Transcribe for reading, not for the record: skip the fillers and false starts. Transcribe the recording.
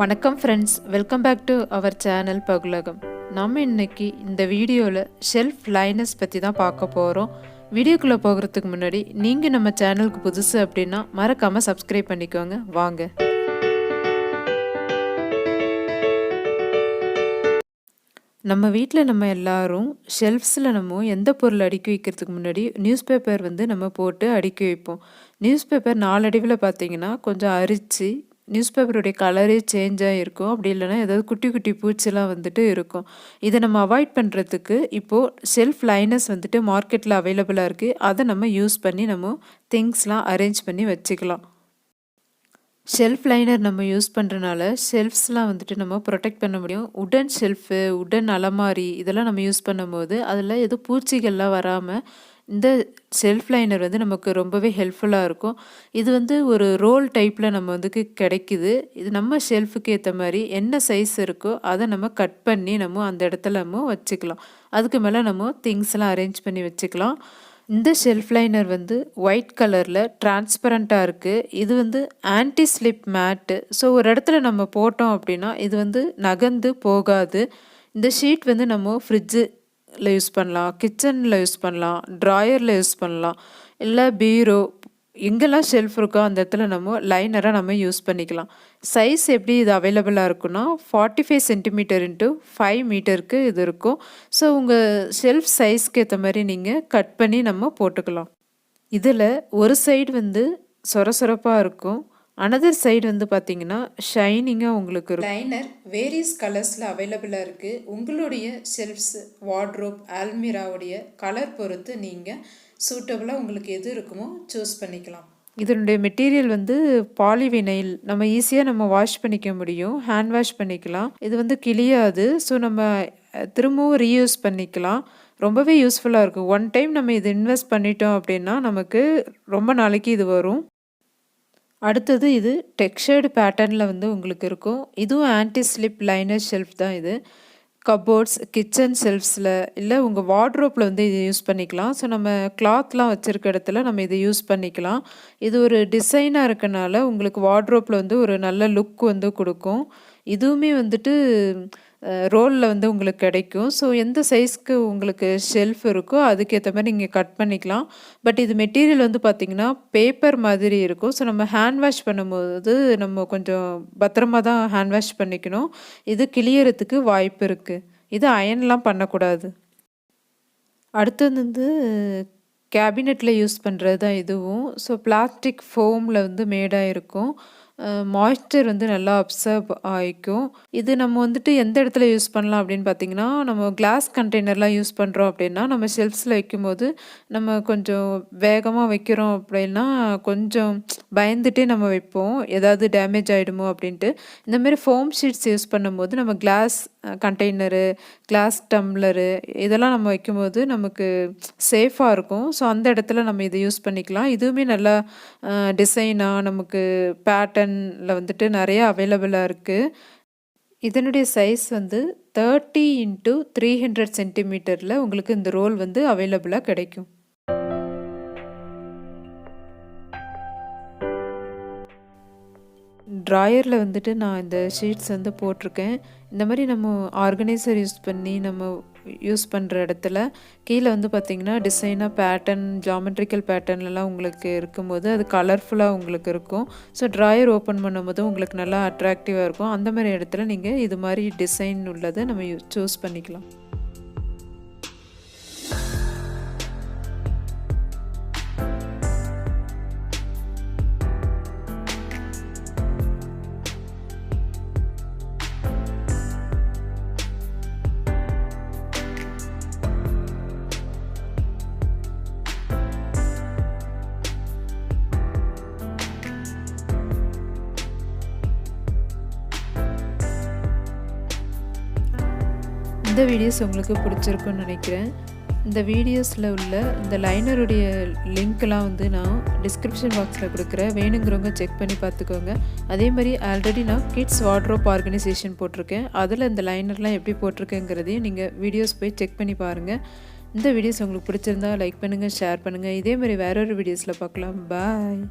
வணக்கம் friends, welcome back to our channel பகுலகம். நம்ம இன்னைக்கு இந்த வீடியோவில் ஷெல்ஃப் லைனர்ஸ் பற்றி தான் பார்க்க போகிறோம். வீடியோக்குள்ளே போகிறதுக்கு முன்னாடி நீங்கள் நம்ம சேனலுக்கு புதுசு அப்படின்னா மறக்காமல் சப்ஸ்கிரைப் பண்ணிக்கோங்க. வாங்க. நம்ம வீட்டில் நம்ம எல்லாரும் ஷெல்ஃப்ஸில் நம்ம எந்த பொருள் அடுக்கி வைக்கிறதுக்கு முன்னாடி நியூஸ் பேப்பர் நம்ம போட்டு அடுக்கி வைப்போம். நியூஸ் பேப்பர் நாளடைவில் பார்த்தீங்கன்னா கொஞ்சம் அரிச்சு நியூஸ் பேப்பருடைய கலரே சேஞ்ச் ஆகிருக்கும். அப்படி இல்லைன்னா ஏதாவது குட்டி குட்டி பூச்சிலாம் இருக்கும். இதை நம்ம அவாய்ட் பண்ணுறதுக்கு இப்போது ஷெல்ஃப் லைனர்ஸ் மார்க்கெட்டில் அவைலபிளாக இருக்குது. அதை நம்ம யூஸ் பண்ணி நம்ம திங்ஸ்லாம் அரேஞ்ச் பண்ணி வச்சுக்கலாம். ஷெல்ஃப் லைனர் நம்ம யூஸ் பண்ணுறனால ஷெல்ஃப்ஸ்லாம் நம்ம ப்ரொடெக்ட் பண்ண முடியும். உடன் ஷெல்ஃபு, உடன் அலமாரி இதெல்லாம் நம்ம யூஸ் பண்ணும்போது அதில் எதுவும் பூச்சிகள்லாம் வராமல் இந்த ஷெல்ஃப் லைனர் நமக்கு ரொம்பவே ஹெல்ப்ஃபுல்லாக இருக்கும். இது ஒரு ரோல் டைப்பில் நம்ம கிடைக்குது. இது நம்ம ஷெல்ஃபுக்கு ஏற்ற மாதிரி என்ன சைஸ் இருக்கோ அதை நம்ம கட் பண்ணி நம்ம அந்த இடத்துல நம்ம வச்சுக்கலாம். அதுக்கு மேலே நம்ம திங்ஸ்லாம் அரேஞ்ச் பண்ணி வச்சுக்கலாம். இந்த ஷெல்ஃப் லைனர் ஒயிட் கலரில் டிரான்ஸ்பரண்ட்டாக இருக்குது. இது ஆன்டி ஸ்லிப் மேட்டு. ஸோ ஒரு இடத்துல நம்ம போட்டோம் அப்படின்னா இது நகர்ந்து போகாது. இந்த ஷீட் நம்ம ஃப்ரிட்ஜில் யூஸ் பண்ணலாம், கிச்சனில் யூஸ் பண்ணலாம், ட்ராயரில் யூஸ் பண்ணலாம், இல்லை பீரோ எங்கெல்லாம் ஷெல்ஃப் இருக்கோ அந்த இடத்துல நம்ம லைனராக நம்ம யூஸ் பண்ணிக்கலாம். சைஸ் எப்படி இது அவைலபிளாக இருக்குன்னா 45 சென்டிமீட்டர் இன்ட்டு 5 மீட்டருக்கு இது இருக்கும். ஸோ உங்கள் ஷெல்ஃப் சைஸ்க்கு ஏற்ற மாதிரி நீங்கள் கட் பண்ணி நம்ம போட்டுக்கலாம். இதில் ஒரு சைடு சொரசொரப்பாக இருக்கும், அனதர் சைடு பார்த்தீங்கன்னா ஷைனிங்காக உங்களுக்கு இருக்கும். லைனர் வேரியஸ் கலர்ஸில் அவைலபிளாக இருக்குது. உங்களுடைய ஷெல்ஃப்ஸ், வார்ட்ரோப், ஆல்மிராவுடைய கலர் பொறுத்து நீங்கள் சூட்டபுளாக உங்களுக்கு எது இருக்குமோ சூஸ் பண்ணிக்கலாம். இதனுடைய மெட்டீரியல் பாலிவினைல். நம்ம ஈஸியாக நம்ம வாஷ் பண்ணிக்க முடியும், ஹேண்ட் வாஷ் பண்ணிக்கலாம். இது கிளியாது. ஸோ நம்ம திரும்பவும் ரீயூஸ் பண்ணிக்கலாம். ரொம்பவே யூஸ்ஃபுல்லாக இருக்கும். ஒன் டைம் நம்ம இது இன்வெஸ்ட் பண்ணிட்டோம் அப்படின்னா நமக்கு ரொம்ப நாளைக்கு இது வரும். அடுத்தது இது டெக்ஸ்சர்டு பேட்டர்னில் உங்களுக்கு இருக்கும். இதுவும் ஆன்டி ஸ்லிப் லைனர் ஷெல்ஃப் தான். இது கப்போர்ட்ஸ், கிச்சன் ஷெல்ஃப்ஸில் இல்லை உங்கள் வார்ட்ரோப்பில் இதை யூஸ் பண்ணிக்கலாம். ஸோ நம்ம கிளாத்லாம் வச்சுருக்க இடத்துல நம்ம இதை யூஸ் பண்ணிக்கலாம். இது ஒரு டிசைனாக இருக்கனால உங்களுக்கு வார்ட்ரோப்பில் ஒரு நல்ல லுக் கொடுக்கும். இதுவுமே ரோலில் உங்களுக்கு கிடைக்கும். ஸோ எந்த சைஸ்க்கு உங்களுக்கு ஷெல்ஃப் இருக்கோ அதுக்கேற்ற மாதிரி நீங்கள் கட் பண்ணிக்கலாம். பட் இது மெட்டீரியல் பார்த்திங்கன்னா பேப்பர் மாதிரி இருக்கும். ஸோ நம்ம ஹேண்ட் வாஷ் பண்ணும்போது நம்ம கொஞ்சம் பத்திரமா தான் ஹேண்ட் வாஷ் பண்ணிக்கணும். இது கிளியறதுக்கு வாய்ப்பு இருக்குது. இது அயன்லாம் பண்ணக்கூடாது. அடுத்தது கேபினெட்டில் யூஸ் பண்ணுறது தான் இதுவும். ஸோ பிளாஸ்டிக் ஃபோமில் மேடாக இருக்கும். மாய்ஸ்சர் நல்லா அப்சர்வ் ஆகிக்கும். இது நம்ம எந்த இடத்துல யூஸ் பண்ணலாம் அப்படின்னு பார்த்தீங்கன்னா, நம்ம கிளாஸ் கண்டெய்னர்லாம் யூஸ் பண்ணுறோம் அப்படின்னா நம்ம ஷெல்ஃப்ஸில் வைக்கும்போது நம்ம கொஞ்சம் வேகமாக வைக்கிறோம் அப்படின்னா கொஞ்சம் பயந்துட்டே நம்ம வைப்போம், ஏதாவது டேமேஜ் ஆகிடுமோ அப்படின்ட்டு. இந்தமாரி ஃபோம் ஷீட்ஸ் யூஸ் பண்ணும்போது நம்ம கிளாஸ் கண்டெய்னரு, கிளாஸ் டம்ளரு இதெல்லாம் நம்ம வைக்கும்போது நமக்கு சேஃபாக இருக்கும். ஸோ அந்த இடத்துல நம்ம இதை யூஸ் பண்ணிக்கலாம். இதுவுமே நல்லா டிசைனாக நமக்கு பேட்டர்னில் நிறையா அவைலபிளாக இருக்குது. இதனுடைய சைஸ் 30 இன்ட்டு 300 சென்டிமீட்டரில் உங்களுக்கு இந்த ரோல் அவைலபிளாக கிடைக்கும். ட்ராயரில் நான் இந்த ஷீட்ஸ் போட்டிருக்கேன். இந்த மாதிரி நம்ம ஆர்கனைசர் யூஸ் பண்ணி நம்ம யூஸ் பண்ணுற இடத்துல கீழே பார்த்திங்கன்னா டிசைனாக பேட்டர்ன், ஜாமெட்ரிக்கல் பேட்டர்ன்லாம் உங்களுக்கு இருக்கும்போது அது கலர்ஃபுல்லாக உங்களுக்கு இருக்கும். ஸோ ட்ராயர் ஓப்பன் பண்ணும்போது உங்களுக்கு நல்லா அட்ராக்டிவாக இருக்கும். அந்த மாதிரி இடத்துல நீங்கள் இது மாதிரி டிசைன் உள்ளதை நம்ம சூஸ் பண்ணிக்கலாம். இந்த வீடியோஸ் உங்களுக்கு பிடிச்சிருக்குன்னு நினைக்கிறேன். இந்த வீடியோஸில் உள்ள இந்த லைனருடைய லிங்க்லாம் நான் டிஸ்கிரிப்ஷன் பாக்ஸில் கொடுக்குறேன். வேணுங்கிறவங்க செக் பண்ணி பார்த்துக்கோங்க. அதே மாதிரி ஆல்ரெடி நான் கிட்ஸ் வார்ட்ரோப் ஆர்கனைசேஷன் போட்டிருக்கேன். அதில் இந்த லைனர்லாம் எப்படி போட்டிருக்கேங்கிறதையும் நீங்கள் வீடியோஸ் போய் செக் பண்ணி பாருங்கள். இந்த வீடியோஸ் உங்களுக்கு பிடிச்சிருந்தா லைக் பண்ணுங்கள், ஷேர் பண்ணுங்கள். இதே மாதிரி வேறொரு வீடியோஸில் பார்க்கலாம். பாய்.